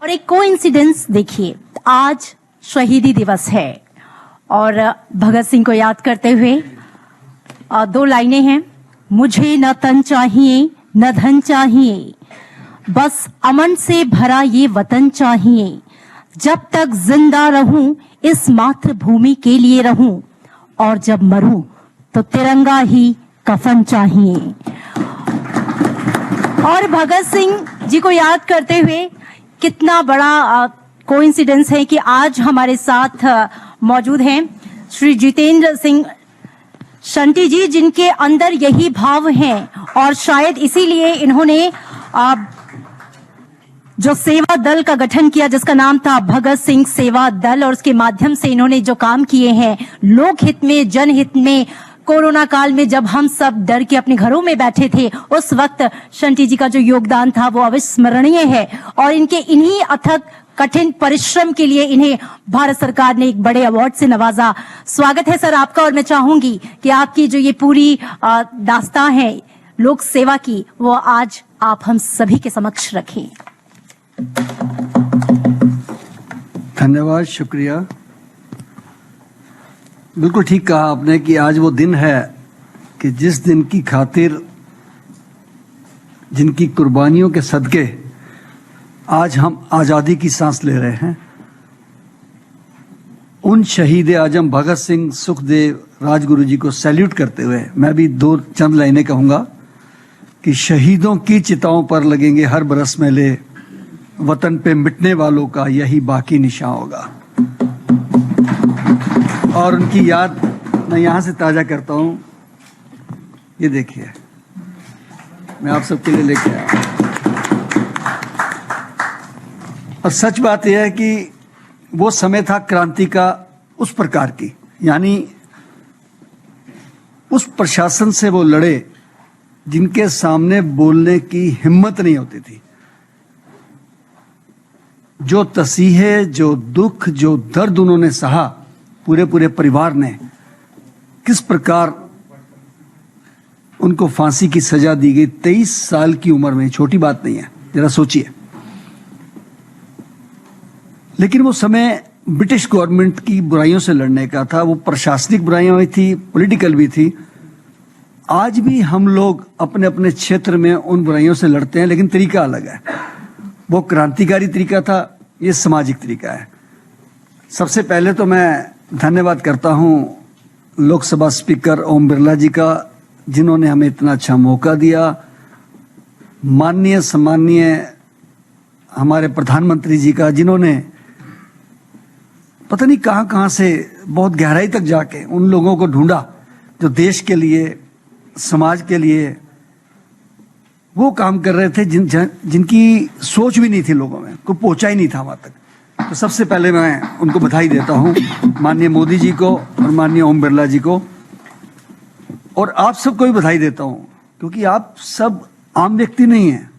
और एक कोइंसिडेंस देखिए, आज शहीदी दिवस है और भगत सिंह को याद करते हुए दो लाइनें हैं। मुझे न तन चाहिए न धन चाहिए, बस अमन से भरा ये वतन चाहिए। जब तक जिंदा रहूं इस मातृभूमि के लिए रहूं, और जब मरूं तो तिरंगा ही कफन चाहिए। और भगत सिंह जी को याद करते हुए कितना बड़ा कोइंसिडेंस है कि आज हमारे साथ मौजूद हैं श्री जितेंद्र सिंह शंटी जी, जिनके अंदर यही भाव हैं और शायद इसीलिए इन्होंने जो सेवा दल का गठन किया जिसका नाम था भगत सिंह सेवा दल, और उसके माध्यम से इन्होंने जो काम किए हैं लोक हित में, जनहित में। कोरोना काल में जब हम सब डर के अपने घरों में बैठे थे, उस वक्त शंटी जी का जो योगदान था वो अविस्मरणीय है और इनके इन्हीं अथक कठिन परिश्रम के लिए इन्हें भारत सरकार ने एक बड़े अवार्ड से नवाजा। स्वागत है सर आपका, और मैं चाहूंगी कि आपकी जो ये पूरी दास्तां है लोक सेवा की, वो आज आप हम सभी के समक्ष रखें। धन्यवाद, शुक्रिया। बिल्कुल ठीक कहा आपने कि आज वो दिन है कि जिस दिन की खातिर, जिनकी कुर्बानियों के सदके आज हम आज़ादी की सांस ले रहे हैं, उन शहीद आजम भगत सिंह, सुखदेव, राजगुरु जी को सैल्यूट करते हुए मैं भी दो चंद लाइनें कहूँगा कि शहीदों की चिताओं पर लगेंगे हर बरस मेले, वतन पे मिटने वालों का यही बाकी निशान होगा। और उनकी याद मैं यहाँ से ताज़ा करता हूँ। ये देखिए, मैं आप सबके लिए लेके आया। और सच बात यह है कि वो समय था क्रांति का उस प्रकार की, यानी उस प्रशासन से वो लड़े जिनके सामने बोलने की हिम्मत नहीं होती थी। जो तसीहे, जो दुख, जो दर्द उन्होंने सहा, पूरे परिवार ने, किस प्रकार उनको फांसी की सजा दी गई 23 साल की उम्र में, छोटी बात नहीं है, जरा सोचिए। लेकिन वो समय ब्रिटिश गवर्नमेंट की बुराइयों से लड़ने का था। वो प्रशासनिक बुराइयां भी थी, पॉलिटिकल भी थी। आज भी हम लोग अपने अपने क्षेत्र में उन बुराइयों से लड़ते हैं, लेकिन तरीका अलग है। वो क्रांतिकारी तरीका था, ये सामाजिक तरीका है। सबसे पहले तो मैं धन्यवाद करता हूं लोकसभा स्पीकर ओम बिरला जी का, जिन्होंने हमें इतना अच्छा मौका दिया। माननीय सम्माननीय हमारे प्रधानमंत्री जी का, जिन्होंने पता नहीं कहां से बहुत गहराई तक जाके उन लोगों को ढूंढा जो देश के लिए, समाज के लिए वो काम कर रहे थे, जिनकी सोच भी नहीं थी लोगों में, को पहुंचा ही नहीं था वहां तक। तो सबसे पहले मैं उनको बधाई देता हूं, माननीय मोदी जी को और माननीय ओम बिरला जी को। और आप सबको भी बधाई देता हूं, क्योंकि आप सब आम व्यक्ति नहीं हैं।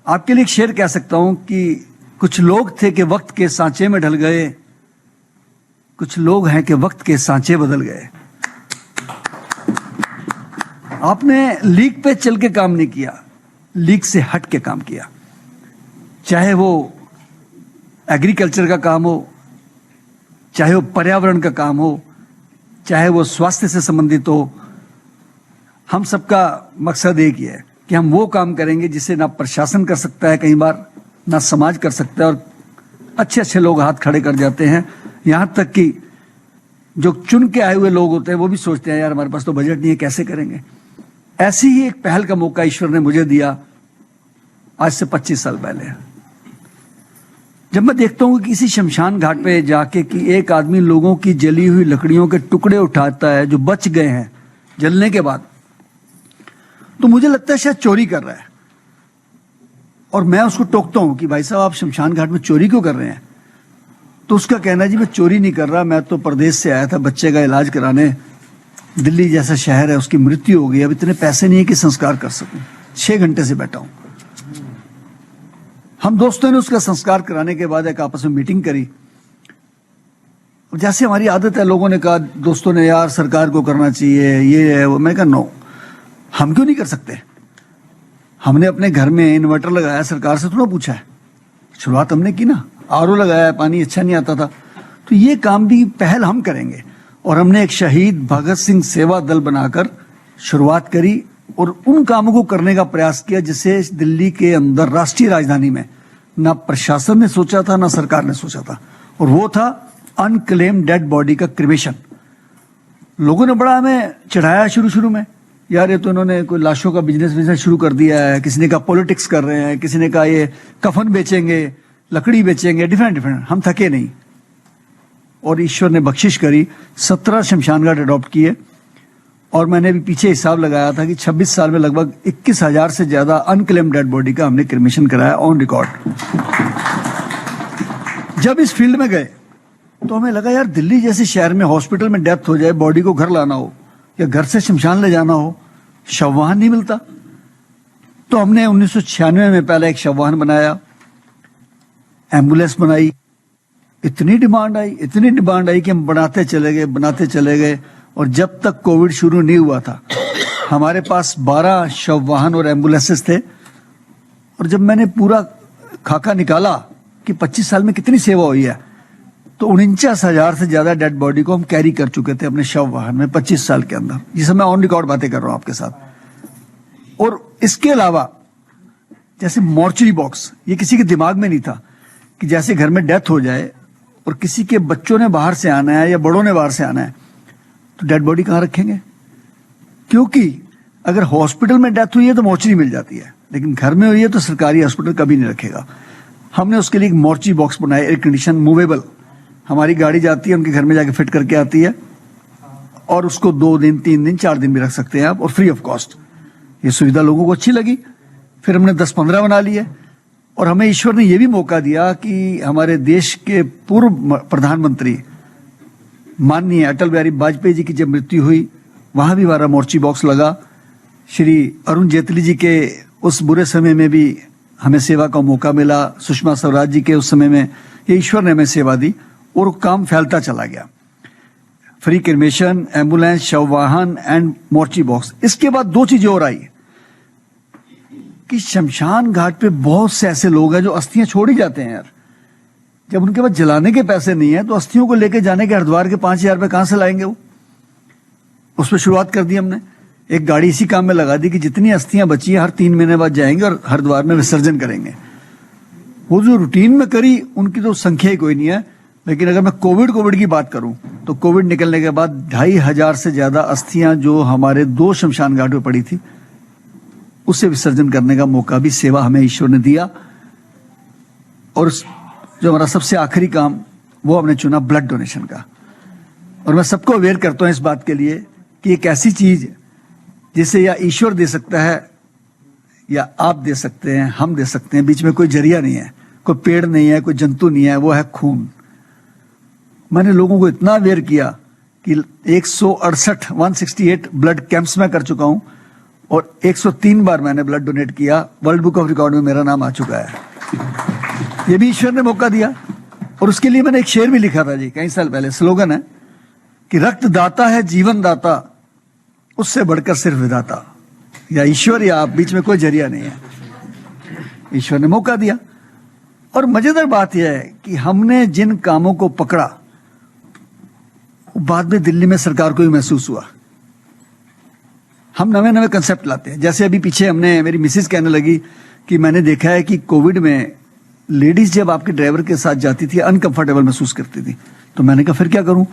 आपके लिए एक शेर कह सकता हूं कि कुछ लोग थे कि वक्त के सांचे में ढल गए, कुछ लोग हैं कि वक्त के सांचे बदल गए। आपने लीक पे चल के काम नहीं किया, लीक से हट के काम किया। चाहे वो एग्रीकल्चर का काम हो, चाहे वो पर्यावरण का काम हो, चाहे वो स्वास्थ्य से संबंधित हो, हम सबका मकसद एक ही है कि हम वो काम करेंगे जिसे ना प्रशासन कर सकता है, कई बार ना समाज कर सकता है, और अच्छे अच्छे लोग हाथ खड़े कर जाते हैं। यहाँ तक कि जो चुन के आए हुए लोग होते हैं वो भी सोचते हैं यार हमारे पास तो बजट नहीं है, कैसे करेंगे। ऐसी ही एक पहल का मौका ईश्वर ने मुझे दिया आज से 25 साल पहले। जब मैं देखता हूं कि किसी शमशान घाट पे जाके कि एक आदमी लोगों की जली हुई लकड़ियों के टुकड़े उठाता है जो बच गए हैं जलने के बाद, तो मुझे लगता है शायद चोरी कर रहा है। और मैं उसको टोकता हूं कि भाई साहब आप शमशान घाट में चोरी क्यों कर रहे हैं? तो उसका कहना है जी मैं चोरी नहीं कर रहा, मैं तो प्रदेश से आया था बच्चे का इलाज कराने, दिल्ली जैसा शहर है, उसकी मृत्यु हो गई, अब इतने पैसे नहीं है कि संस्कार कर सकूं, 6 घंटे से बैठा हूं। हम दोस्तों ने उसका संस्कार कराने के बाद एक आपस में मीटिंग करी। जैसे हमारी आदत है, लोगों ने कहा, दोस्तों ने, यार सरकार को करना चाहिए, ये है वो। मैं कहा नो, हम क्यों नहीं कर सकते? हमने अपने घर में इन्वर्टर लगाया, सरकार से थोड़ा पूछा है। शुरुआत हमने की ना, आरओ लगाया, पानी अच्छा नहीं आता था, तो ये काम भी पहल हम करेंगे। और हमने एक शहीद भगत सिंह सेवा दल बनाकर शुरुआत करी और उन कामों को करने का प्रयास किया जिसे दिल्ली के अंदर राष्ट्रीय राजधानी में ना प्रशासन ने सोचा था ना सरकार ने सोचा था, और वो था अनक्लेम डेड बॉडी का क्रिमेशन। लोगों ने बड़ा हमें चढ़ाया शुरू में, यार ये तो इन्होंने कोई लाशों का बिजनेस शुरू कर दिया है, किसी ने कहा पॉलिटिक्स कर रहे हैं, किसी ने कहा ये कफन बेचेंगे, लकड़ी बेचेंगे, डिफरेंट। हम थके नहीं और ईश्वर ने बख्शिश करी, 17 शमशान घाट अडॉप्ट किए। और मैंने भी पीछे हिसाब लगाया था कि 26 साल में लगभग 21,000 से ज्यादा अनक्लेम डेड बॉडी का हमने क्रिमेशन कराया ऑन रिकॉर्ड। जब इस फील्ड में गए तो हमें लगा यार दिल्ली जैसे शहर में हॉस्पिटल में डेथ हो जाए, बॉडी को घर लाना हो या घर से शमशान ले जाना हो, शव वाहन नहीं मिलता। तो हमने 1996 में पहले एक शव वाहन बनाया, एम्बुलेंस बनाई। इतनी डिमांड आई कि हम बनाते चले गए और जब तक कोविड शुरू नहीं हुआ था हमारे पास 12 शव वाहन और एम्बुलेंसेस थे। और जब मैंने पूरा खाका निकाला कि 25 साल में कितनी सेवा हुई है, तो 49,000 से ज्यादा डेड बॉडी को हम कैरी कर चुके थे अपने शव वाहन में 25 साल के अंदर। जिसे मैं ऑन रिकॉर्ड बातें कर रहा हूं आपके साथ। और इसके अलावा जैसे मॉर्चरी बॉक्स, ये किसी के दिमाग में नहीं था कि जैसे घर में डेथ हो जाए और किसी के बच्चों ने बाहर से आना है या बड़ों ने बाहर से आना है, तो डेड बॉडी कहां रखेंगे? क्योंकि अगर हॉस्पिटल में डेथ हुई है तो मॉर्चरी मिल जाती है, लेकिन घर में हुई है तो सरकारी हॉस्पिटल कभी नहीं रखेगा। हमने उसके लिए एक मॉर्चरी बॉक्स बनाया, एयर कंडीशन मूवेबल। हमारी गाड़ी जाती है, उनके घर में जाके फिट करके आती है और उसको 2 दिन 3 दिन 4 दिन भी रख सकते हैं आप, और फ्री ऑफ कॉस्ट। ये सुविधा लोगों को अच्छी लगी, फिर हमने 10-15 बना लिए। और हमें ईश्वर ने यह भी मौका दिया कि हमारे देश के पूर्व प्रधानमंत्री माननीय अटल बिहारी वाजपेयी जी की जब मृत्यु हुई, वहां भी हमारा मोर्ची बॉक्स लगा। श्री अरुण जेटली जी के उस बुरे समय में भी हमें सेवा का मौका मिला। सुषमा स्वराज जी के उस समय में ये ईश्वर ने हमें सेवा दी और काम फैलता चला गया। फ्री क्रिमेशन, एम्बुलेंस, शव वाहन एंड मोर्ची बॉक्स। इसके बाद 2 चीजें और आई कि शमशान घाट पे बहुत से ऐसे लोग हैं जो अस्थियां छोड़ ही जाते हैं यार। जब उनके पास जलाने के पैसे नहीं है तो अस्थियों को लेके जाने के हरिद्वार के 5,000 रुपए कहां से लाएंगे वो? उस पर शुरुआत कर दी हमने। एक गाड़ी इसी काम में लगा दी कि जितनी अस्थियां बची है हर 3 महीने बाद जाएंगे और हरिद्वार में विसर्जन करेंगे। वो जो रूटीन में करी उनकी तो संख्या ही कोई नहीं है। लेकिन अगर मैं कोविड की बात करूं तो कोविड निकलने के बाद 2,500 से ज्यादा अस्थियां जो हमारे 2 शमशान घाट पे पड़ी थी उससे विसर्जन करने का मौका भी सेवा हमें ईश्वर ने दिया। और जो हमारा सबसे आखिरी काम वो हमने चुना ब्लड डोनेशन का। और मैं सबको अवेयर करता हूं इस बात के लिए कि एक ऐसी चीज जिसे या ईश्वर दे सकता है या आप दे सकते हैं, हम दे सकते हैं, बीच में कोई जरिया नहीं है, कोई पेड़ नहीं है, कोई जंतु नहीं है, वो है खून। मैंने लोगों को इतना अवेयर किया कि 168 ब्लड कैंप्स में कर चुका हूं और 103 बार मैंने ब्लड डोनेट किया। वर्ल्ड बुक ऑफ रिकॉर्ड में मेरा नाम आ चुका है। ये भी ईश्वर ने मौका दिया। और उसके लिए मैंने एक शेर भी लिखा था जी कई साल पहले। स्लोगन है कि रक्त दाता है जीवन दाता, उससे बढ़कर सिर्फ विधाता। या ईश्वर या आप, बीच में कोई जरिया नहीं है। ईश्वर ने मौका दिया। और मजेदार बात यह है कि हमने जिन कामों को पकड़ा बाद में दिल्ली में सरकार को भी महसूस हुआ। हम नवे कंसेप्ट लाते हैं। जैसे अभी पीछे हमने, मेरी मिसेज कहने लगी कि मैंने देखा है कि कोविड में लेडीज जब आपके ड्राइवर के साथ जाती थी अनकंफर्टेबल महसूस करती थी। तो मैंने कहा फिर क्या करूं?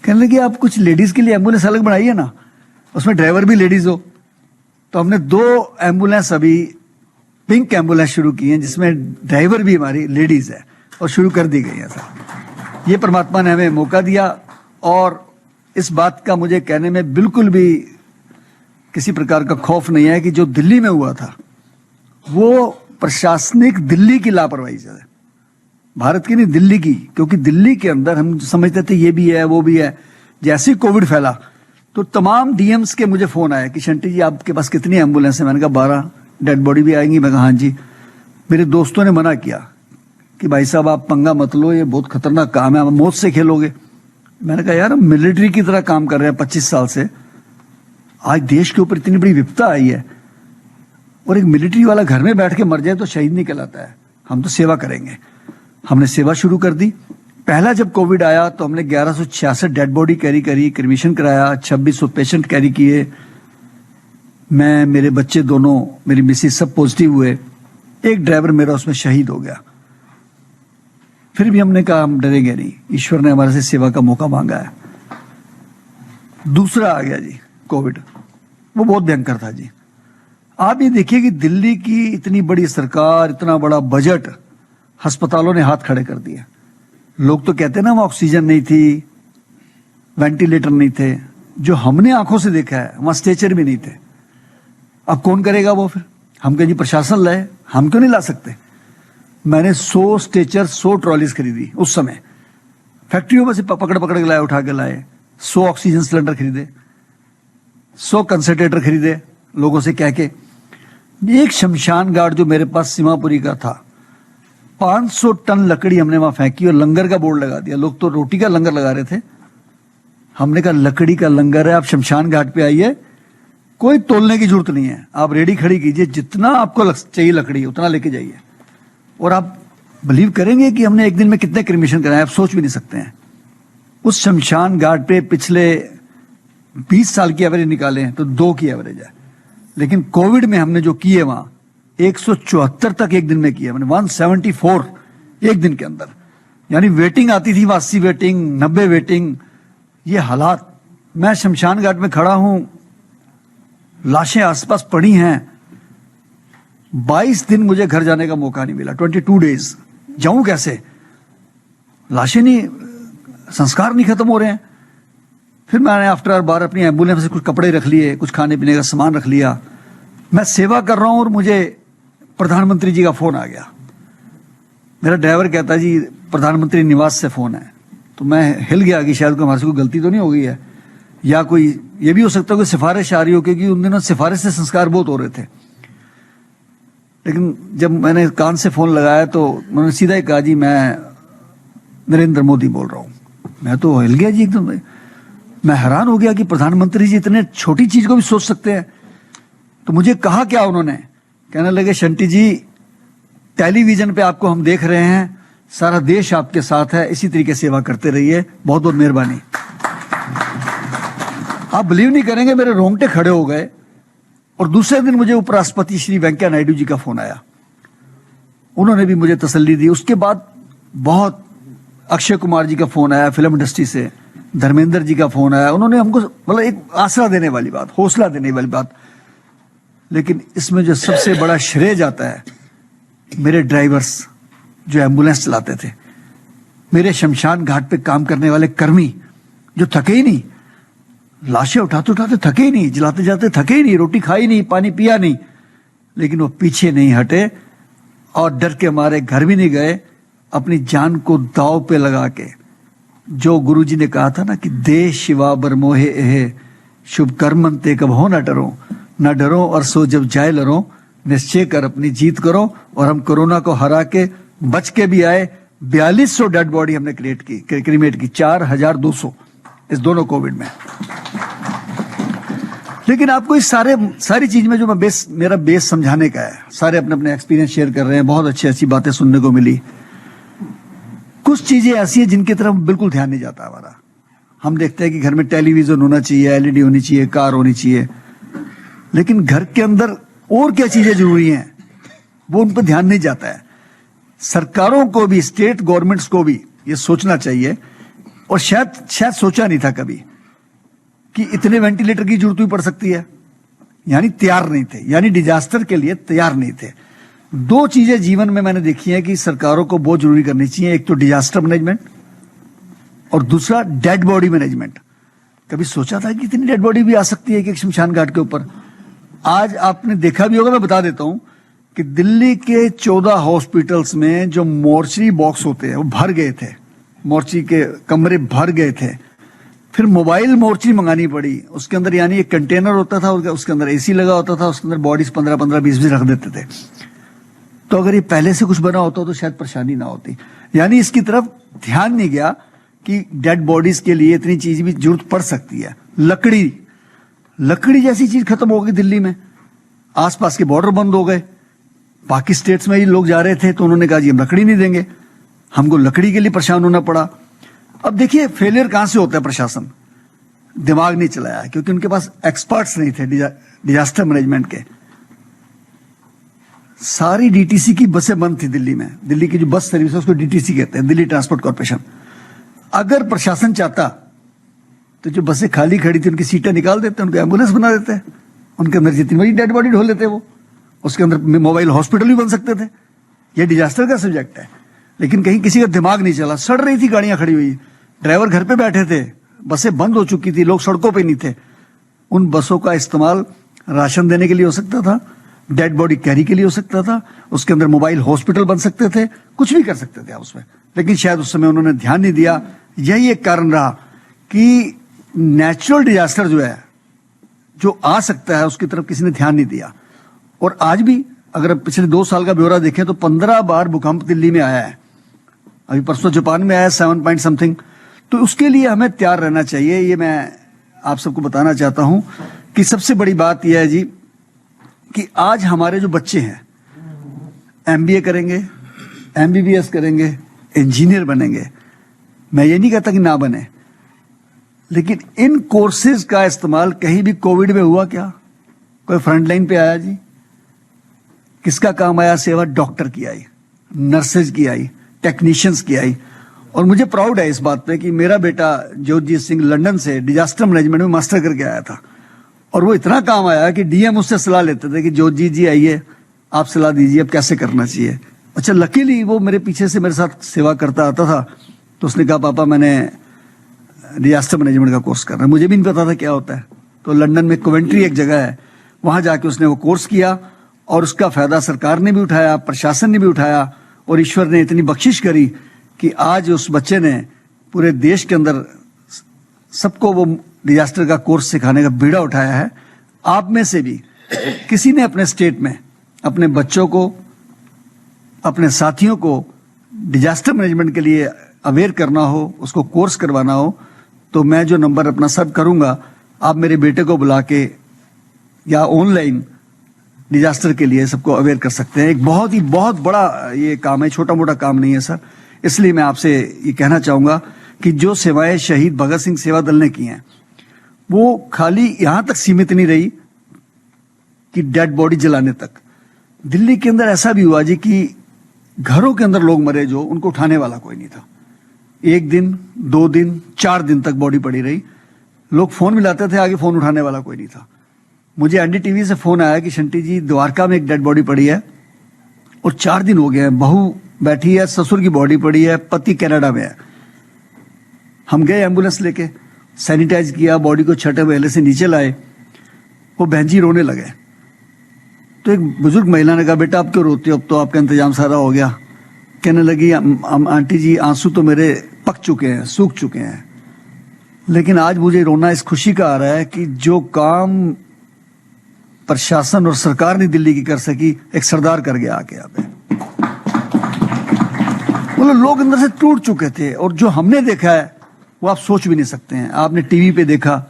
कहने लगी आप कुछ लेडीज के लिए एम्बुलेंस अलग बनाइए ना, उसमें ड्राइवर भी लेडीज हो। तो हमने 2 एम्बुलेंस अभी पिंक एम्बुलेंस शुरू की है जिसमें ड्राइवर भी हमारी लेडीज है और शुरू कर दी गई है। सर ये परमात्मा ने हमें मौका दिया और इस बात का मुझे कहने में बिल्कुल भी किसी प्रकार का खौफ नहीं है कि जो दिल्ली में हुआ था वो प्रशासनिक दिल्ली की लापरवाही से, भारत की नहीं दिल्ली की। क्योंकि दिल्ली के अंदर हम समझते थे ये भी है वो भी है। जैसे ही कोविड फैला तो तमाम डीएम्स के मुझे फोन आए कि शंटी जी आपके पास कितनी एम्बुलेंस है? मैंने कहा 12। डेड बॉडी भी आएंगी? मैं कहा हाँ जी। मेरे दोस्तों ने मना किया कि भाई साहब आप पंगा मत लो, ये बहुत खतरनाक काम है, आप मौत से खेलोगे। मैंने कहा यार हम मिलिट्री की तरह काम कर रहे हैं 25 साल से, आज देश के ऊपर इतनी बड़ी विपदा आई है और एक मिलिट्री वाला घर में बैठ के मर जाए तो शहीद नहीं कहलाता है। हम तो सेवा करेंगे। हमने सेवा शुरू कर दी। पहला जब कोविड आया तो हमने 1166 डेड बॉडी कैरी करी, क्रिमेशन कराया, 2600 पेशेंट कैरी किए। मैं, मेरे बच्चे दोनों, मेरी मिसेस सब पॉजिटिव हुए। एक ड्राइवर मेरा उसमें शहीद हो गया। फिर भी हमने कहा हम डरेंगे नहीं, ईश्वर ने हमारे से सेवा का मौका मांगा है। दूसरा आ गया जी कोविड, वो बहुत भयंकर था जी। आप ये देखिए कि दिल्ली की इतनी बड़ी सरकार, इतना बड़ा बजट, अस्पतालों ने हाथ खड़े कर दिए। लोग तो कहते हैं ना, वहां ऑक्सीजन नहीं थी, वेंटिलेटर नहीं थे। जो हमने आंखों से देखा है, वहां स्ट्रेचर भी नहीं थे। अब कौन करेगा वो? फिर हम कहें जी प्रशासन लाए, हम क्यों नहीं ला सकते? मैंने 100 स्ट्रेचर, 100 ट्रॉलीज खरीदी उस समय। फैक्ट्रियों में से पकड़ पकड़ के लाए, उठा के लाए। 100 ऑक्सीजन सिलेंडर खरीदे, 100 कंसंट्रेटर खरीदे लोगों से कह के। एक शमशान घाट जो मेरे पास सीमापुरी का था, 500 टन लकड़ी हमने वहां फेंकी और लंगर का बोर्ड लगा दिया। लोग तो रोटी का लंगर लगा रहे थे, हमने कहा लकड़ी का लंगर है, आप शमशान घाट पे आइए, कोई तोलने की जरूरत नहीं है, आप रेडी खड़ी कीजिए, जितना आपको चाहिए लकड़ी उतना लेके जाइए। और आप बिलीव करेंगे कि हमने एक दिन में कितने क्रिमेशन कराए, आप सोच भी नहीं सकते हैं। उस शमशान घाट पे पिछले 20 साल की एवरेज निकालें तो 2 की एवरेज है। लेकिन कोविड में हमने जो किए वहां 174 तक एक दिन में किया, मैंने 174 एक दिन के अंदर। यानी वेटिंग आती थी, 80 वेटिंग, 90 वेटिंग, ये हालात। मैं शमशान घाट में खड़ा हूं, लाशें आसपास पड़ी हैं। 22 दिन मुझे घर जाने का मौका नहीं मिला, 22 डेज। जाऊं कैसे? लाशें नहीं, संस्कार नहीं खत्म हो रहे हैं। फिर मैंने आफ्टर बार अपनी एम्बुलेंस से कुछ कपड़े रख लिए, कुछ खाने पीने का सामान रख लिया। मैं सेवा कर रहा हूं और मुझे प्रधानमंत्री जी का फोन आ गया। मेरा ड्राइवर कहता जी प्रधानमंत्री निवास से फोन है। तो मैं हिल गया कि शायद हमारे से कोई गलती तो नहीं हो गई है, या कोई ये भी हो सकता है कोई सिफारिश आ रही हो, क्योंकि उन दिनों सिफारिश से संस्कार बहुत हो रहे थे। लेकिन जब मैंने कान से फोन लगाया तो उन्होंने सीधा ही कहा जी मैं नरेंद्र मोदी बोल रहा हूं। मैं तो हिल गया जी एकदम। मैं हैरान हो गया कि प्रधानमंत्री जी इतने छोटी चीज को भी सोच सकते हैं। तो मुझे कहा क्या उन्होंने, कहने लगे शंटी जी टेलीविजन पे आपको हम देख रहे हैं, सारा देश आपके साथ है, इसी तरीके से सेवा करते रहिए, बहुत बहुत मेहरबानी। आप बिलीव नहीं करेंगे, मेरे रोंगटे खड़े हो गए। और दूसरे दिन मुझे उपराष्ट्रपति श्री वेंकैया नायडू जी का फोन आया, उन्होंने भी मुझे तसल्ली दी। उसके बाद बहुत अक्षय कुमार जी का फोन आया फिल्म इंडस्ट्री से, धर्मेंद्र जी का फोन आया, उन्होंने हमको मतलब एक आसरा देने वाली बात, हौसला देने वाली बात। लेकिन इसमें जो सबसे बड़ा श्रेय जाता है मेरे ड्राइवर्स जो एम्बुलेंस चलाते थे, मेरे शमशान घाट पे काम करने वाले कर्मी जो थके ही नहीं, लाशें उठाते उठाते थके ही नहीं, जलाते जाते थके ही नहीं, रोटी खाई नहीं, पानी पिया नहीं, लेकिन वो पीछे नहीं हटे और डर के मारे घर भी नहीं गए, अपनी जान को दांव पे लगा के। जो गुरुजी ने कहा था ना कि दे शिवा बरमोहे एहे शुभ कर्मन ते कबहो न डरो, न डरो और सो जब जाए लरो, निश्चय कर अपनी जीत करो। और हम कोरोना को हरा के बच के भी आए। 4200 डेड बॉडी हमने क्रीमेट की, 4200 इस दोनों कोविड में। लेकिन आपको इस सारी चीज में जो मैं मेरा बेस समझाने का है, सारे अपने अपने एक्सपीरियंस शेयर कर रहे हैं, बहुत अच्छी अच्छी बातें सुनने को मिली। कुछ चीजें ऐसी है जिनकी तरफ बिल्कुल ध्यान नहीं जाता हमारा। हम देखते हैं कि घर में टेलीविजन होना चाहिए, एलईडी होनी चाहिए, कार होनी चाहिए, लेकिन घर के अंदर और क्या चीजें जरूरी हैं वो उन पर ध्यान नहीं जाता है। सरकारों को भी, स्टेट गवर्नमेंट्स को भी ये सोचना चाहिए, और शायद सोचा नहीं था कभी कि इतने वेंटिलेटर की जरूरत भी पड़ सकती है। यानी तैयार नहीं थे, यानी डिजास्टर के लिए तैयार नहीं थे। 2 चीजें जीवन में मैंने देखी हैं कि सरकारों को बहुत जरूरी करनी चाहिए, एक तो डिजास्टर मैनेजमेंट और दूसरा डेड बॉडी मैनेजमेंट। कभी सोचा था कि इतनी डेड बॉडी भी आ सकती है कि एक शमशान घाट के ऊपर? आज आपने देखा भी होगा, मैं बता देता हूं कि दिल्ली के 14 हॉस्पिटल्स में जो मोर्चरी बॉक्स होते हैं वो भर गए थे, मोर्चरी के कमरे भर गए थे। फिर मोबाइल मोर्चरी मंगानी पड़ी, उसके अंदर यानी एक कंटेनर होता था, उसके अंदर एसी लगा होता था, उसके अंदर बॉडीज 15-15, 20-20 रख देते थे। तो अगर ये पहले से कुछ बना होता तो शायद परेशानी ना होती। यानी इसकी तरफ ध्यान नहीं गया कि डेड बॉडीज के लिए इतनी चीज भी जरूरत पड़ सकती है। लकड़ी जैसी चीज खत्म हो गई दिल्ली में, आसपास के बॉर्डर बंद हो गए, बाकी स्टेट्स में ही लोग जा रहे थे तो उन्होंने कहा जी हम लकड़ी नहीं देंगे। हमको लकड़ी के लिए परेशान होना पड़ा। अब देखिए फेलियर कहां से होता है, प्रशासन दिमाग नहीं चलाया क्योंकि उनके पास एक्सपर्ट्स नहीं थे डिजास्टर मैनेजमेंट के। सारी डीटीसी की बसें बंद थी दिल्ली में, दिल्ली की जो बस सर्विस है उसको डीटीसी कहते हैं, दिल्ली ट्रांसपोर्ट कॉर्पोरेशन। अगर प्रशासन चाहता तो जो बसें खाली खड़ी थी उनकी सीटें निकाल देते, उनको एम्बुलेंस बना देते, उनके अंदर जितनी बड़ी डेड बॉडी ढोल लेते, वो उसके अंदर मोबाइल हॉस्पिटल भी बन सकते थे। ये डिजास्टर का सब्जेक्ट है, लेकिन कहीं किसी का दिमाग नहीं चला। सड़ रही थी गाड़ियां खड़ी हुई, ड्राइवर घर पे बैठे थे, बसें बंद हो चुकी थी, लोग सड़कों पे नहीं थे। उन बसों का इस्तेमाल राशन देने के लिए हो सकता था, डेड बॉडी कैरी के लिए हो सकता था, उसके अंदर मोबाइल हॉस्पिटल बन सकते थे, कुछ भी कर सकते थे उसमें, लेकिन शायद उस समय उन्होंने ध्यान नहीं दिया। यही एक कारण रहा कि नेचुरल डिजास्टर जो है, जो आ सकता है, उसकी तरफ किसी ने ध्यान नहीं दिया। और आज भी अगर पिछले 2 साल का ब्यौरा देखें तो 15 बार भूकंप दिल्ली में आया है। अभी परसों जापान में आया 7 पॉइंट समथिंग। तो उसके लिए हमें तैयार रहना चाहिए। ये मैं आप सबको बताना चाहता हूं कि सबसे बड़ी बात यह है जी कि आज हमारे जो बच्चे हैं एमबीए करेंगे, एमबीबीएस करेंगे, इंजीनियर बनेंगे। मैं ये नहीं कहता कि ना बने, लेकिन इन कोर्सेज का इस्तेमाल कहीं भी कोविड में हुआ क्या? कोई फ्रंट लाइन पे आया जी? किसका काम आया? सेवा डॉक्टर की आई, नर्सेज की आई, टेक्नीशियंस की आई। और मुझे प्राउड है इस बात पे कि मेरा बेटा जोतजीत सिंह लंदन से डिजास्टर मैनेजमेंट में मास्टर करके आया था, और वो इतना काम आया कि डीएम उससे सलाह लेते थे कि जोतजीत जी आइए, आप सलाह दीजिए अब कैसे करना चाहिए। अच्छा, लकीली वो मेरे पीछे से मेरे साथ सेवा करता आता था, तो उसने कहा पापा मैंने डिजास्टर मैनेजमेंट का कोर्स करना है। मुझे भी नहीं पता था क्या होता है। तो लंदन में कोवेंट्री एक जगह है, वहां जाके उसने वो कोर्स किया, और उसका फायदा सरकार ने भी उठाया, प्रशासन ने भी उठाया, और ईश्वर ने इतनी बख्शिश करी कि आज उस बच्चे ने पूरे देश के अंदर सबको वो डिजास्टर का कोर्स सिखाने का बीड़ा उठाया है। आप में से भी किसी ने अपने स्टेट में अपने बच्चों को, अपने साथियों को डिजास्टर मैनेजमेंट के लिए अवेयर करना हो, उसको कोर्स करवाना हो, तो मैं जो नंबर अपना सर्व करूंगा, आप मेरे बेटे को बुला के या ऑनलाइन डिजास्टर के लिए सबको अवेयर कर सकते हैं। एक बहुत बड़ा ये काम है, छोटा मोटा काम नहीं है सर। इसलिए मैं आपसे ये कहना चाहूंगा कि जो सेवाएं शहीद भगत सिंह सेवा दल ने की हैं, वो खाली यहां तक सीमित नहीं रही कि डेड बॉडी जलाने तक। दिल्ली के अंदर ऐसा भी हुआ जी कि घरों के अंदर लोग मरे, जो उनको उठाने वाला कोई नहीं था। 1 दिन, 2 दिन, 4 दिन तक बॉडी पड़ी रही। लोग फोन मिलाते थे, आगे फोन उठाने वाला कोई नहीं था। मुझे एनडीटीवी से फोन आया कि शंटी जी द्वारका में एक डेड बॉडी पड़ी है और 4 दिन हो गए हैं, बहू बैठी है, ससुर की बॉडी पड़ी है, पति कनाडा में है। हम गए एम्बुलेंस लेके, सैनिटाइज किया, बॉडी को छठे महले से नीचे लाए। वो बहन जी रोने लगे, तो एक बुजुर्ग महिला ने कहा बेटा आप क्यों रोती हो, अब तो आपका इंतजाम सारा हो गया। कहने लगी आंटी जी आंसू तो मेरे पक चुके हैं, सूख चुके हैं, लेकिन आज मुझे रोना इस खुशी का आ रहा है कि जो काम प्रशासन और सरकार ने दिल्ली की कर सकी, एक सरदार कर गया आके यहाँ पे। मतलब लोग अंदर से टूट चुके थे, और जो हमने देखा है वो आप सोच भी नहीं सकते हैं। आपने टीवी पे देखा,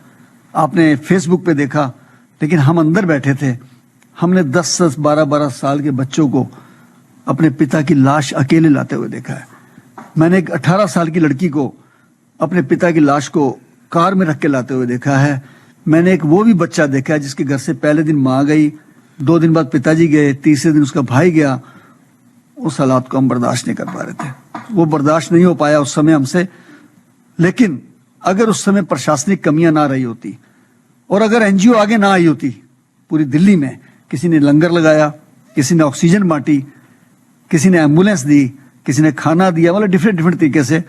आपने फेसबुक पे देखा, लेकिन हम अंदर बैठे थे। हमने 10-10, 12-12 साल के बच्चों को अपने पिता की लाश अकेले लाते हुए देखा है। मैंने एक 18 साल की लड़की को अपने पिता की लाश को कार में रख के लाते हुए देखा है। मैंने एक वो भी बच्चा देखा है जिसके घर से पहले दिन माँ गई, 2 दिन बाद पिताजी गए, तीसरे दिन उसका भाई गया। उस हालात को हम बर्दाश्त नहीं कर पा रहे थे, वो बर्दाश्त नहीं हो पाया उस समय हमसे। लेकिन अगर उस समय प्रशासनिक कमियां ना रही होती, और अगर एनजीओ आगे ना आई होती, पूरी दिल्ली में किसी ने लंगर लगाया, किसी ने ऑक्सीजन बांटी, किसी ने एम्बुलेंस दी, किसी ने खाना दिया, मतलब डिफरेंट तरीके से,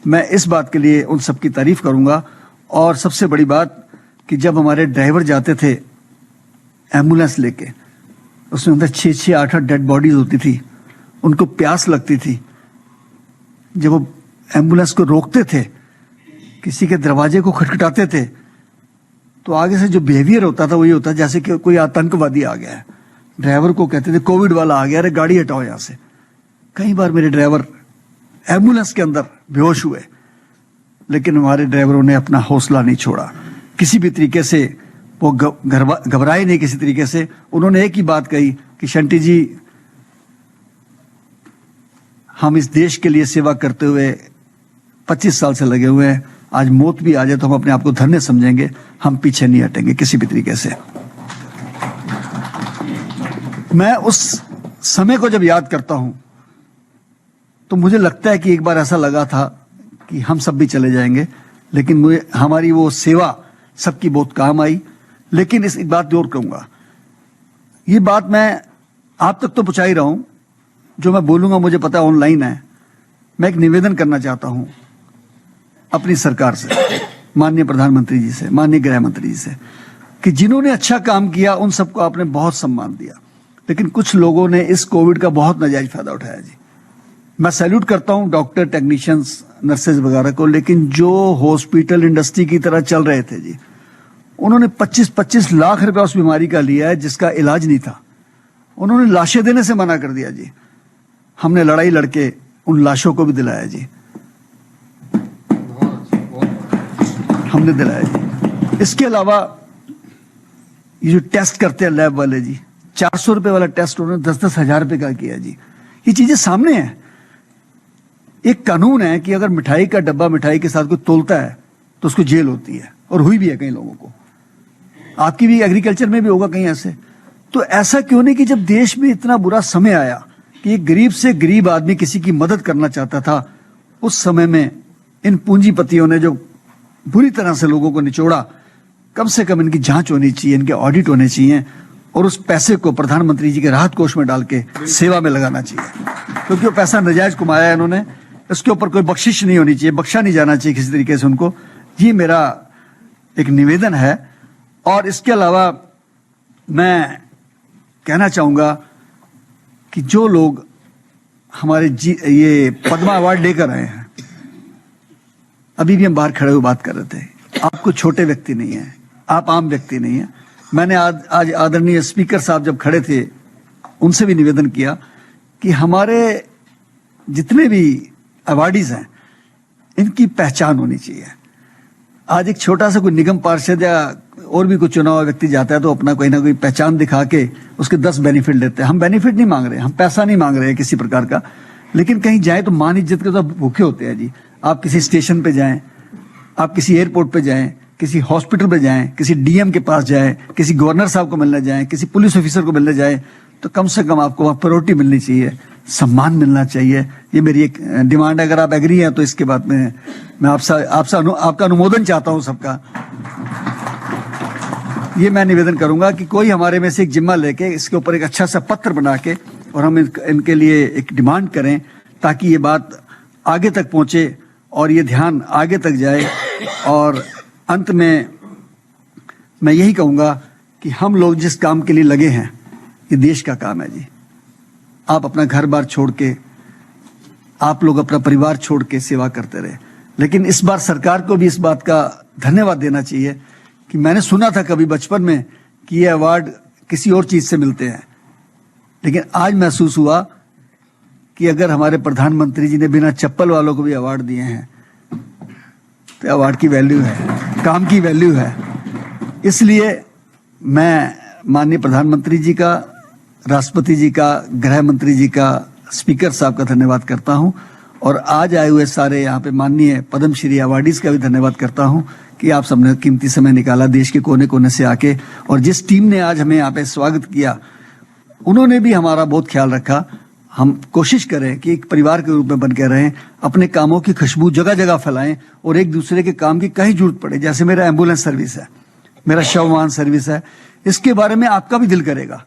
मैं इस बात के लिए उन सबकी तारीफ करूंगा। और सबसे बड़ी बात कि जब हमारे ड्राइवर जाते थे एम्बुलेंस लेके, उसमें अंदर 6-6, 8-8 डेड बॉडीज होती थी, उनको प्यास लगती थी। जब वो एम्बुलेंस को रोकते थे, किसी के दरवाजे को खटखटाते थे, तो आगे से जो बिहेवियर होता था वो ये होता जैसे कि कोई आतंकवादी आ गया है। ड्राइवर को कहते थे कोविड वाला आ गया, अरे गाड़ी हटाओ यहां से। कई बार मेरे ड्राइवर एम्बुलेंस के अंदर बेहोश हुए, लेकिन हमारे ड्राइवरों ने अपना हौसला नहीं छोड़ा। किसी भी तरीके से वो घबराए नहीं, किसी तरीके से। उन्होंने एक ही बात कही कि शंटी जी हम इस देश के लिए सेवा करते हुए 25 साल से लगे हुए हैं। आज मौत भी आ जाए तो हम अपने आप को धन्य समझेंगे, हम पीछे नहीं हटेंगे किसी भी तरीके से। मैं उस समय को जब याद करता हूं तो मुझे लगता है कि एक बार ऐसा लगा था कि हम सब भी चले जाएंगे, लेकिन मुझे हमारी वो सेवा सबकी बहुत काम आई। लेकिन इस एक बात जरूर कहूंगा, ये बात मैं आप तक तो पहुंचा ही रहा हूं, जो मैं बोलूंगा मुझे पता है ऑनलाइन है। मैं एक निवेदन करना चाहता हूं अपनी सरकार से, माननीय प्रधानमंत्री जी से, माननीय गृह मंत्री जी से, कि जिन्होंने अच्छा काम किया उन सबको आपने बहुत सम्मान दिया, लेकिन कुछ लोगों ने इस कोविड का बहुत नाजायज फायदा उठाया जी। मैं सैल्यूट करता हूं डॉक्टर, टेक्नीशियंस, नर्सेज वगैरह को, लेकिन जो हॉस्पिटल इंडस्ट्री की तरह चल रहे थे जी, उन्होंने 25-25 लाख रुपया उस बीमारी का लिया है जिसका इलाज नहीं था। उन्होंने लाशें देने से मना कर दिया जी। हमने लड़ाई लड़के उन लाशों को भी दिलाया जी, हमने दिलाया जी। इसके अलावा ये जो टेस्ट करते हैं लैब वाले जी, 400 रुपए वाला टेस्ट उन्होंने 10-10 हजार रुपए का किया जी। ये चीजें सामने हैं। एक कानून है कि अगर मिठाई का डब्बा मिठाई के साथ कोई तोलता है तो उसको जेल होती है, और हुई भी है कई लोगों को। आपकी भी एग्रीकल्चर में भी होगा कहीं ऐसे। तो ऐसा क्यों नहीं कि जब देश में इतना बुरा समय आया कि एक गरीब से गरीब आदमी किसी की मदद करना चाहता था, उस समय में इन पूंजीपतियों ने जो बुरी तरह से लोगों को निचोड़ा, कम से कम इनकी जांच होनी चाहिए, इनके ऑडिट होने चाहिए, और उस पैसे को प्रधानमंत्री जी के राहत कोष में डाल के सेवा में लगाना चाहिए, क्योंकि वो पैसा नाजायज कमाया है इन्होंने। इसके ऊपर कोई बख्शिश नहीं होनी चाहिए, बख्शा नहीं जाना चाहिए किसी तरीके से उनको। ये मेरा एक निवेदन है। और इसके अलावा मैं कहना चाहूंगा कि जो लोग हमारे ये पद्मा अवार्ड लेकर आए हैं, अभी भी हम बाहर खड़े हुए बात कर रहे थे, आप कोई छोटे व्यक्ति नहीं है, आप आम व्यक्ति नहीं है। मैंने आज आदरणीय स्पीकर साहब जब खड़े थे उनसे भी निवेदन किया कि हमारे जितने भी अवार्डीज हैं इनकी पहचान होनी चाहिए। आज एक छोटा सा कोई निगम पार्षद या और भी कोई चुनाव व्यक्ति जाता है तो अपना कोई ना कोई पहचान दिखा के उसके 10 बेनिफिट लेते हैं। हम बेनिफिट नहीं मांग रहे, हम पैसा नहीं मांग रहे हैं किसी प्रकार का, लेकिन कहीं जाए तो मान इज्जत के तो भूखे होते हैं जी। आप किसी स्टेशन पे जाएं, आप किसी एयरपोर्ट पे जाएं, किसी हॉस्पिटल पे जाएं, किसी डीएम के पास जाएं, किसी गवर्नर साहब को मिलने जाएं, किसी पुलिस ऑफिसर को मिलने जाएं, तो कम से कम आपको वहां प्रायोरिटी मिलनी चाहिए, सम्मान मिलना चाहिए। ये मेरी एक डिमांड है। अगर आप एग्री हैं तो इसके बाद में मैं आपका अनुमोदन चाहता हूं सबका। ये मैं निवेदन करूंगा कि कोई हमारे में से एक जिम्मा लेके इसके ऊपर एक अच्छा सा पत्र बना के और हम इनके लिए एक डिमांड करें, ताकि ये बात आगे तक पहुंचे और ये ध्यान आगे तक जाए। और अंत में मैं यही कहूंगा कि हम लोग जिस काम के लिए लगे हैं, ये देश का काम है जी। आप अपना घर बार छोड़ के, आप लोग अपना परिवार छोड़ के सेवा करते रहे, लेकिन इस बार सरकार को भी इस बात का धन्यवाद देना चाहिए कि मैंने सुना था कभी बचपन में कि ये अवार्ड किसी और चीज से मिलते हैं, लेकिन आज महसूस हुआ कि अगर हमारे प्रधानमंत्री जी ने बिना चप्पल वालों को भी अवार्ड दिए हैं तो अवार्ड की वैल्यू है, काम की वैल्यू है। इसलिए मैं माननीय प्रधानमंत्री जी का, राष्ट्रपति जी का, गृह मंत्री जी का, स्पीकर साहब का धन्यवाद करता हूं, और आज आए हुए सारे यहाँ पे माननीय पद्मश्री अवार्डीज का भी धन्यवाद करता हूं कि आप सबने कीमती समय निकाला देश के कोने कोने से आके, और जिस टीम ने आज हमें यहाँ पे स्वागत किया उन्होंने भी हमारा बहुत ख्याल रखा। हम कोशिश करें कि एक परिवार के रूप में बन के रहें, अपने कामों की खुशबू जगह जगह फैलाएं, और एक दूसरे के काम की कहीं जरूरत पड़े, जैसे मेरा एम्बुलेंस सर्विस है, मेरा शव वाहन सर्विस है, इसके बारे में आपका भी दिल करेगा,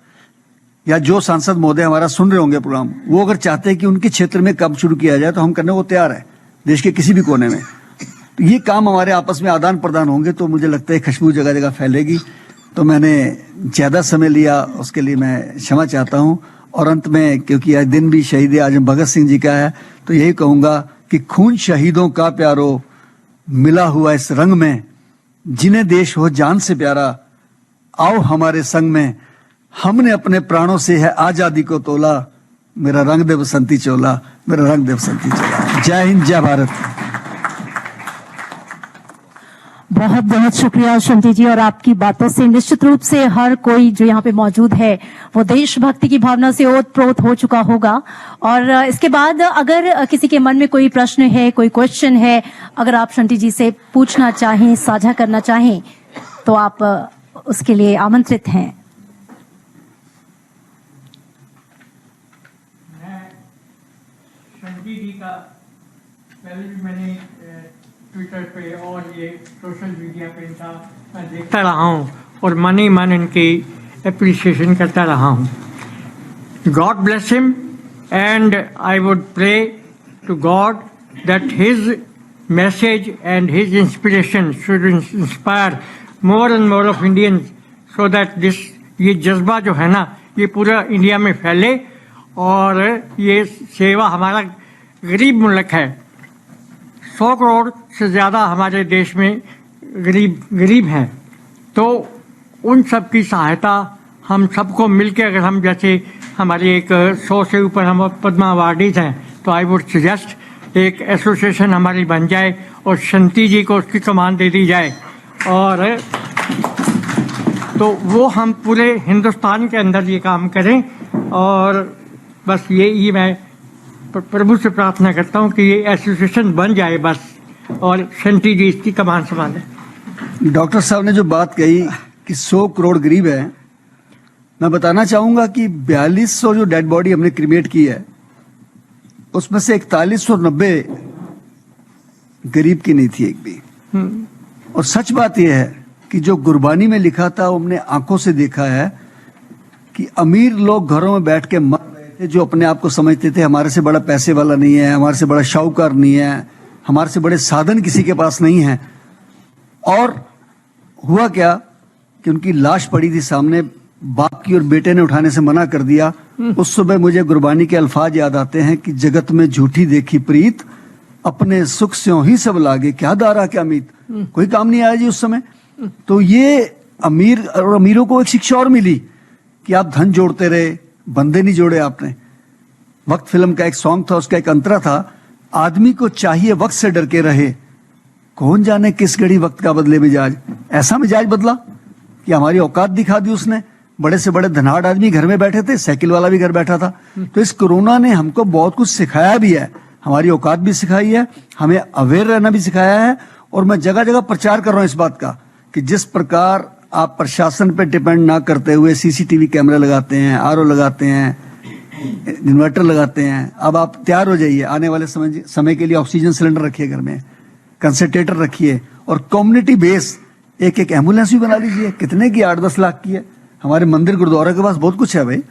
या जो सांसद महोदय हमारा सुन रहे होंगे प्रोग्राम, वो अगर चाहते हैं कि उनके क्षेत्र में काम शुरू किया जाए तो हम करने को तैयार है, देश के किसी भी कोने में। ये काम हमारे आपस में आदान प्रदान होंगे तो मुझे लगता है खुशबू जगह जगह फैलेगी। तो मैंने ज्यादा समय लिया, उसके लिए मैं क्षमा चाहता हूं। और अंत में, क्योंकि आज दिन भी शहीद आजम भगत सिंह जी का है, तो यही कहूंगा कि खून शहीदों का प्यारो मिला हुआ इस रंग में, जिन्हें देश हो जान से प्यारा, आओ हमारे संग में, हमने अपने प्राणों से है आजादी को तोला, मेरा रंग दे बसंती चोला, मेरा रंग दे बसंती चोला। जय हिंद, जय भारत। बहुत बहुत शुक्रिया शंटी जी, और आपकी बातों से निश्चित रूप से हर कोई जो यहाँ पे मौजूद है वो देशभक्ति की भावना से ओतप्रोत हो चुका होगा। और इसके बाद अगर किसी के मन में कोई प्रश्न है, कोई क्वेश्चन है, अगर आप शंटी जी से पूछना चाहें, साझा करना चाहें, तो आप उसके लिए आमंत्रित हैं। शंटी जी का पहले भी मैंने ट्विटर पे और ये सोशल मीडिया पे इनका मैं देखता रहा हूँ और मन ही मन इनकी एप्रिसिएशन करता रहा हूँ। God bless him and I would pray to God that his message and his inspiration should inspire more and more of Indians so that this ये जज्बा जो है ना ये पूरा इंडिया में फैले। और ये सेवा हमारा गरीब मुल्क है, 100 करोड़ से ज़्यादा हमारे देश में गरीब हैं, तो उन सब की सहायता हम सबको मिलकर अगर हम जैसे हमारी एक 100 से ऊपर हम पद्मा अवार्डीज हैं तो आई वुड सजेस्ट एक एसोसिएशन हमारी बन जाए और शंटी जी को उसकी कमान दे दी जाए और तो वो हम पूरे हिंदुस्तान के अंदर ये काम करें। और बस यही मैं प्रभु से प्रार्थना करता हूँ कि ये एसोसिएशन बन जाए बस और शंटी जी इसकी कमान संभालें। डॉक्टर साहब ने जो बात कही कि 100 करोड़ गरीब है, मैं बताना चाहूंगा कि 4200 जो डेड बॉडी हमने क्रिमेट की है उसमें से 4190 गरीब की नहीं थी एक भी। और सच बात यह है कि जो गुरबानी में लिखा था वो हमने आंखों से देखा है कि अमीर लोग घरों में बैठ के मर रहे थे जो अपने आप को समझते थे हमारे से बड़ा पैसे वाला नहीं है, हमारे से बड़ा शाहूकार नहीं है, हमारे से बड़े साधन किसी के पास नहीं है। और हुआ क्या कि उनकी लाश पड़ी थी सामने, बाप की और बेटे ने उठाने से मना कर दिया। उस सुबह मुझे गुरबानी के अल्फाज याद आते हैं कि जगत में झूठी देखी प्रीत, अपने सुख स्यों ही सब लागे, क्या दारा क्या मीत। कोई काम नहीं आया जी उस समय। तो ये अमीर और अमीरों को एक शिक्षा और मिली कि आप धन जोड़ते रहे, बंदे नहीं जोड़े आपने। वक्त फिल्म का एक सॉन्ग था, उसका एक अंतरा था, आदमी को चाहिए वक्त से डर के रहे, कौन जाने किस घड़ी वक्त का बदले मिजाज। ऐसा मिजाज बदला कि हमारी औकात दिखा दी उसने। बड़े से बड़े धनाढ़ आदमी घर में बैठे थे, साइकिल वाला भी घर बैठा था। तो इस कोरोना ने हमको बहुत कुछ सिखाया भी है, हमारी औकात भी सिखाई है, हमें अवेयर रहना भी सिखाया है। और मैं जगह जगह प्रचार कर रहा हूं इस बात का कि जिस प्रकार आप प्रशासन पे डिपेंड ना करते हुए सीसीटीवी कैमरे लगाते हैं, आरओ लगाते हैं, इन्वर्टर लगाते हैं, अब आप तैयार हो जाइए। आने वाले समय के लिए ऑक्सीजन सिलेंडर रखिए घर में, कंसंट्रेटर रखिए, और कम्युनिटी बेस एक एक एम्बुलेंस भी बना लीजिए। कितने की? 8-10 लाख की है। हमारे मंदिर गुरुद्वारा के पास बहुत कुछ है भाई,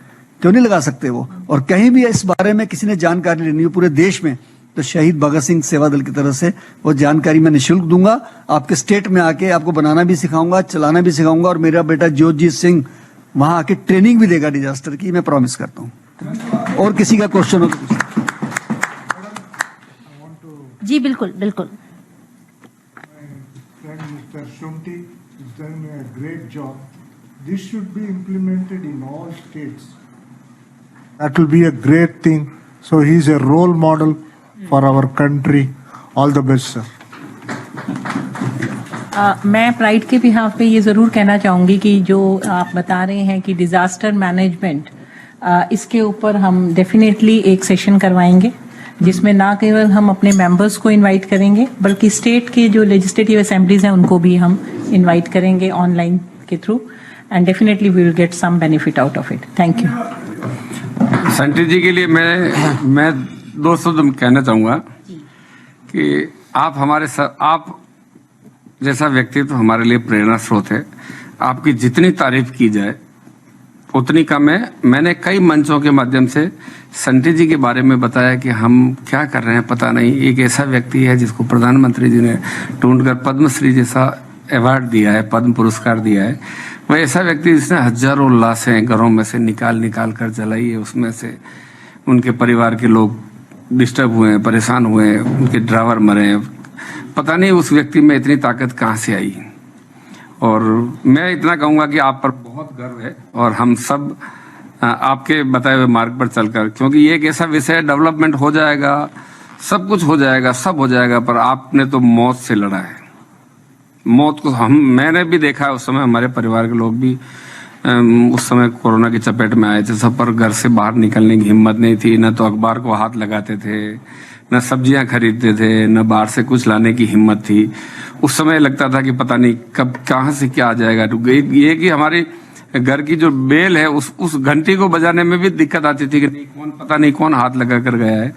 क्यों नहीं लगा सकते वो। और कहीं भी इस बारे में किसी ने जानकारी लेनी हो पूरे देश में तो शहीद भगत सिंह सेवा दल की तरफ से वो जानकारी मैं निःशुल्क दूंगा। आपके स्टेट में आके आपको बनाना भी सिखाऊंगा, चलाना भी सिखाऊंगा, और मेरा बेटा ज्योतजीत सिंह वहां आके ट्रेनिंग भी देगा डिजास्टर की, मैं प्रॉमिस करता हूँ। और किसी का क्वेश्चन हो तो जी बिल्कुल बिल्कुल। Mr. Shunti is doing a great job. This should be implemented in all states. That will be a great thing. So he is a role model for our country. All the best, sir. मैं pride के behalf पे ये ज़रूर कहना चाहूँगी कि जो आप बता रहे हैं कि डिज़ास्टर मैनेजमेंट, इसके ऊपर हम डेफिनेटली एक सेशन करवाएंगे जिसमें ना केवल हम अपने मेंबर्स को इनवाइट करेंगे बल्कि स्टेट के जो लेजिस्लेटिव असेंबलीज हैं उनको भी हम इनवाइट करेंगे ऑनलाइन के through, and definitely we will get some benefit out of it. Thank you. Santi ji के लिए मैं 2 शब्द कहना चाहूँगा कि आप जैसा व्यक्तित्व हमारे लिए प्रेरणा स्रोत है। आपकी जितनी तारीफ की जाए उतनी कम है। मैंने कई मंचों के माध्यम से संटी जी के बारे में बताया कि हम क्या कर रहे हैं पता नहीं। एक ऐसा व्यक्ति है जिसको प्रधानमंत्री जी ने ढूंढकर पद्मश्री जैसा अवार्ड दिया है, पद्म पुरस्कार दिया है। वह ऐसा व्यक्ति जिसने हजारों लाशें घरों में से निकाल कर जलाई है। उसमें से उनके परिवार के लोग डिस्टर्ब हुए हैं, परेशान हुए हैं, उनके ड्राइवर मरे हैं। पता नहीं उस व्यक्ति में इतनी ताकत कहाँ से आई। और मैं इतना कहूँगा कि आप पर बहुत गर्व है और हम सब आपके बताए हुए मार्ग पर चलकर, क्योंकि ये एक ऐसा विषय है, डेवलपमेंट हो जाएगा, सब कुछ हो जाएगा, सब हो जाएगा, पर आपने तो मौत से लड़ा है। मौत को मैंने भी देखा है। उस समय हमारे परिवार के लोग भी उस समय कोरोना की चपेट में आए थे। सब पर घर से बाहर निकलने की हिम्मत नहीं थी, न तो अखबार को हाथ लगाते थे, न सब्जियां खरीदते थे, न बाहर से कुछ लाने की हिम्मत थी। उस समय लगता था कि पता नहीं कब कहाँ से क्या आ जाएगा। ये कि हमारी घर की जो बेल है उस घंटी को बजाने में भी दिक्कत आती थी कि नहीं पता नहीं कौन हाथ लगा कर गया है।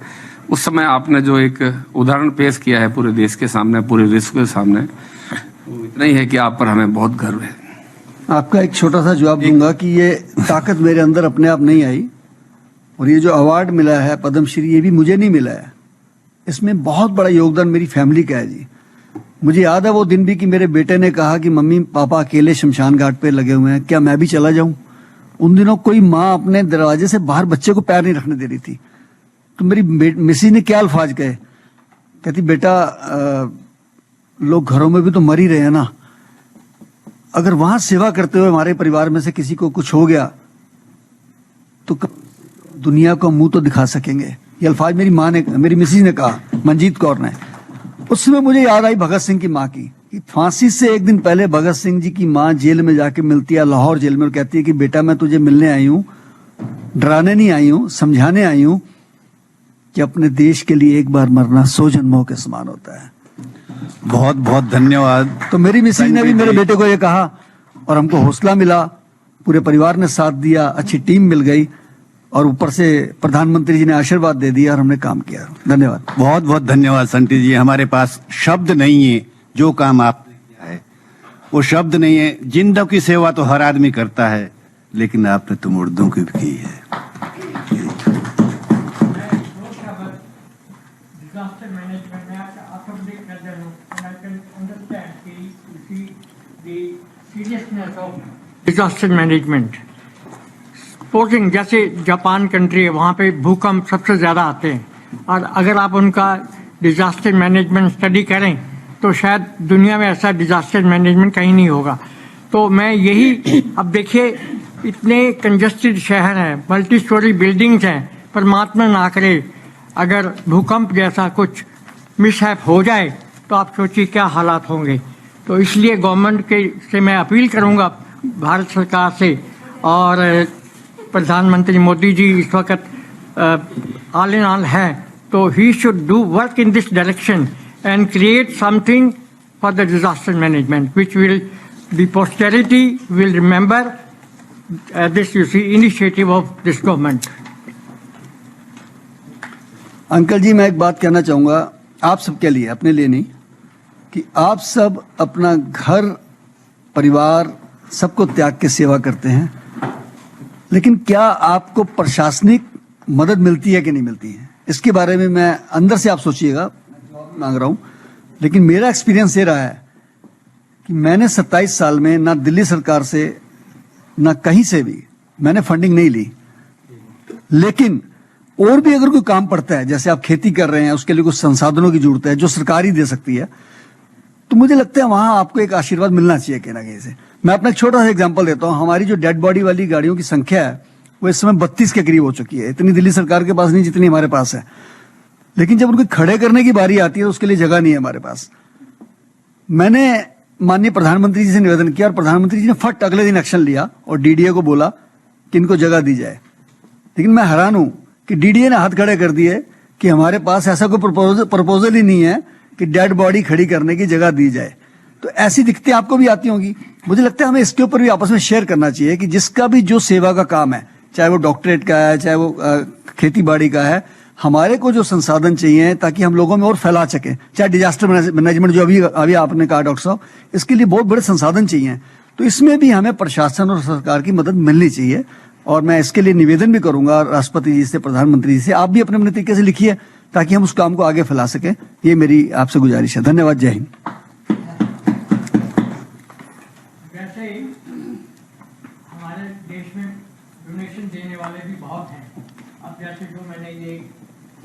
उस समय आपने जो एक उदाहरण पेश किया है पूरे देश के सामने, पूरे विश्व के सामने, तो इतना ही है कि आप पर हमें बहुत गर्व है। आपका एक छोटा सा जवाब दूंगा कि ये ताकत मेरे अंदर अपने आप नहीं आई, और ये जो अवार्ड मिला है पद्मश्री, ये भी मुझे नहीं मिला है। इसमें बहुत बड़ा योगदान मेरी फैमिली का है जी। मुझे याद है वो दिन भी कि मेरे बेटे ने कहा कि मम्मी पापा अकेले शमशान घाट पे लगे हुए हैं, क्या मैं भी चला जाऊं। उन दिनों कोई माँ अपने दरवाजे से बाहर बच्चे को पैर नहीं रखने दे रही थी। तो मेरी मिसी ने क्या अल्फाज कहे, कहती बेटा लोग घरों में भी तो मर ही रहे हैं ना, अगर वहां सेवा करते हुए हमारे परिवार में से किसी को कुछ हो गया तो दुनिया को मुंह तो दिखा सकेंगे। ये अल्फाज मेरी माँ ने, मेरी मिसेज ने कहा, मंजीत कौर ने। उस समय मुझे याद आई भगत सिंह की माँ की, कि फांसी से एक दिन पहले भगत सिंह जी की माँ जेल में जाके मिलती है, लाहौर जेल में, और कहती है कि बेटा मैं तुझे मिलने आई हूं, डराने नहीं आई हूं, समझाने आई हूं कि अपने देश के लिए एक बार मरना 100 जन्मों के समान होता है। बहुत बहुत धन्यवाद। तो मेरी मिसेज ने भी मेरे बेटे को ये कहा, और हमको हौसला मिला, पूरे परिवार ने साथ दिया, अच्छी टीम मिल गई, और ऊपर से प्रधानमंत्री जी ने आशीर्वाद दे दिया और हमने काम किया। धन्यवाद। बहुत बहुत धन्यवाद संटी जी। हमारे पास शब्द नहीं है, जो काम आपने किया है वो शब्द नहीं है। जिंदों की सेवा तो हर आदमी करता है, लेकिन आपने तो मुर्दों की भी की है। Disaster management में आप update कर रहे हो, and I can understand कि you see the seriousness of disaster management. Supposing जैसे जापान कंट्री है, वहाँ पे भूकंप सबसे ज़्यादा आते हैं, और अगर आप उनका डिजास्टर मैनेजमेंट स्टडी करें तो शायद दुनिया में ऐसा डिजास्टर मैनेजमेंट कहीं नहीं होगा। तो मैं यही, अब देखिए इतने कंजस्टेड शहर हैं, मल्टी स्टोरी बिल्डिंग्स हैं, परमात्मा ना करे अगर भूकंप जैसा कुछ मिसहैप हो जाए तो आप सोचिए क्या हालात होंगे। तो इसलिए गवर्नमेंट के से मैं अपील करूंगा, भारत सरकार से, और प्रधानमंत्री मोदी जी इस वक्त ऑल इन ऑल है, तो he should do work in this direction and create something for the disaster management which will the posterity will remember this you see initiative of this government. Uncle ji मैं एक बात कहना चाहूंगा आप सबके लिए, अपने लिए नहीं, कि आप सब अपना घर परिवार सबको त्याग के सेवा करते हैं, लेकिन क्या आपको प्रशासनिक मदद मिलती है कि नहीं मिलती है, इसके बारे में मैं अंदर से आप सोचिएगा, मांग रहा हूं। लेकिन मेरा एक्सपीरियंस ये रहा है कि मैंने 27 साल में ना दिल्ली सरकार से ना कहीं से भी मैंने फंडिंग नहीं ली, लेकिन और भी अगर कोई काम पड़ता है, जैसे आप खेती कर रहे हैं, उसके लिए कुछ संसाधनों की जरूरत है जो सरकार ही दे सकती है, तो मुझे लगता है वहां आपको एक आशीर्वाद मिलना चाहिए कहीं ना कहीं से। मैं अपना एक छोटा सा एग्जांपल देता हूं। हमारी जो डेड बॉडी वाली गाड़ियों की संख्या है वो इस समय 32 के करीब हो चुकी है। इतनी दिल्ली सरकार के पास नहीं जितनी हमारे पास है, लेकिन जब उनको खड़े करने की बारी आती है तो उसके लिए जगह नहीं है हमारे पास। मैंने माननीय प्रधानमंत्री जी से निवेदन किया और प्रधानमंत्री जी ने फट अगले दिन एक्शन लिया और डीडीए को बोला कि इनको जगह दी जाए। लेकिन मैं हैरान हूं कि डीडीए ने हाथ खड़े कर दिए कि हमारे पास ऐसा कोई प्रपोजल ही नहीं है कि डेड बॉडी खड़ी करने की जगह दी जाए। तो ऐसी दिक्कतें आपको भी आती होंगी। मुझे लगता है हमें इसके ऊपर भी आपस में शेयर करना चाहिए कि जिसका भी जो सेवा का काम है, चाहे वो डॉक्टरेट का है, चाहे वो खेती बाड़ी का है, हमारे को जो संसाधन चाहिए ताकि हम लोगों में और फैला सकें, चाहे डिजास्टर मैनेजमेंट जो अभी आपने कहा डॉक्टर साहब, इसके लिए बहुत बड़े संसाधन चाहिए। तो इसमें भी हमें प्रशासन और सरकार की मदद मिलनी चाहिए। और मैं इसके लिए निवेदन भी करूंगा राष्ट्रपति जी से, प्रधानमंत्री जी से, आप भी अपने अपने तरीके से लिखिए ताकि हम उस काम को आगे फैला सकें। ये मेरी आपसे गुजारिश है। धन्यवाद। जय हिंद। वैसे ही हमारे देश में डोनेशन देने वाले भी बहुत हैं। अब जैसे जो मैंने ये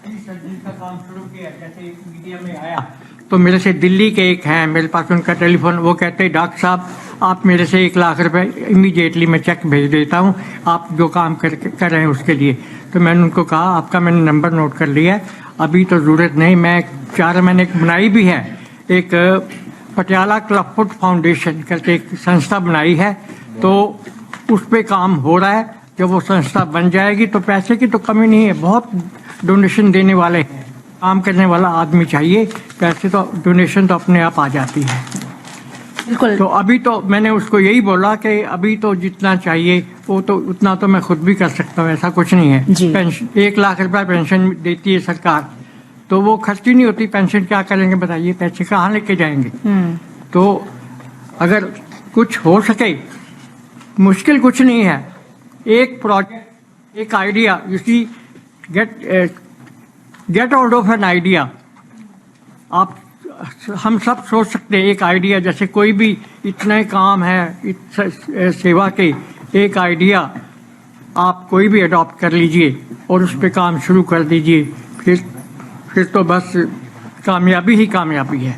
सर्जरी का काम शुरू किया, जैसे मीडिया में आया तो मेरे से दिल्ली के एक हैं, मेरे पास उनका टेलीफोन, वो कहते हैं डॉक्टर साहब आप मेरे से 1 लाख रुपए इमीडिएटली मैं चेक भेज देता हूँ, आप जो काम कर रहे हैं उसके लिए। तो मैंने उनको कहा आपका मैंने नंबर नोट कर लिया है, अभी तो ज़रूरत नहीं, मैं 4 महीने बनाई भी है एक पटियाला क्लब फुट फाउंडेशन करके एक संस्था बनाई है, तो उस पे काम हो रहा है। जब वो संस्था बन जाएगी तो पैसे की तो कमी नहीं है, बहुत डोनेशन देने वाले हैं। काम करने वाला आदमी चाहिए, पैसे तो डोनेशन तो अपने आप आ जाती है। बिल्कुल। तो अभी तो मैंने उसको यही बोला कि अभी तो जितना चाहिए वो तो उतना तो मैं खुद भी कर सकता हूँ, ऐसा कुछ नहीं है। जी। पेंशन 1 लाख रुपया पेंशन देती है सरकार, तो वो खर्ची नहीं होती। पेंशन क्या करेंगे बताइए, पैसे कहाँ लेके जाएंगे? तो अगर कुछ हो सके, मुश्किल कुछ नहीं है। एक प्रोजेक्ट, एक idea, you see get out of an idea. आप हम सब सोच सकते हैं एक आइडिया, जैसे कोई भी इतने काम है सेवा के, एक आइडिया आप कोई भी अडॉप्ट कर लीजिए और उस पर काम शुरू कर दीजिए, फिर तो बस कामयाबी ही कामयाबी है।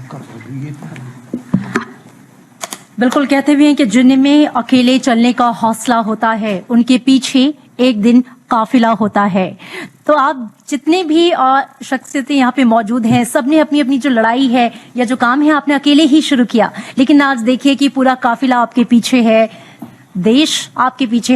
बिल्कुल, कहते भी हैं कि जिनमें अकेले चलने का हौसला होता है उनके पीछे एक दिन काफिला होता है। तो आप जितने भी शख्सियतें यहाँ पे मौजूद हैं, सबने अपनी अपनी जो लड़ाई है या जो काम है आपने अकेले ही शुरू किया, लेकिन आज देखिए कि पूरा काफिला आपके पीछे है, देश आपके पीछे है।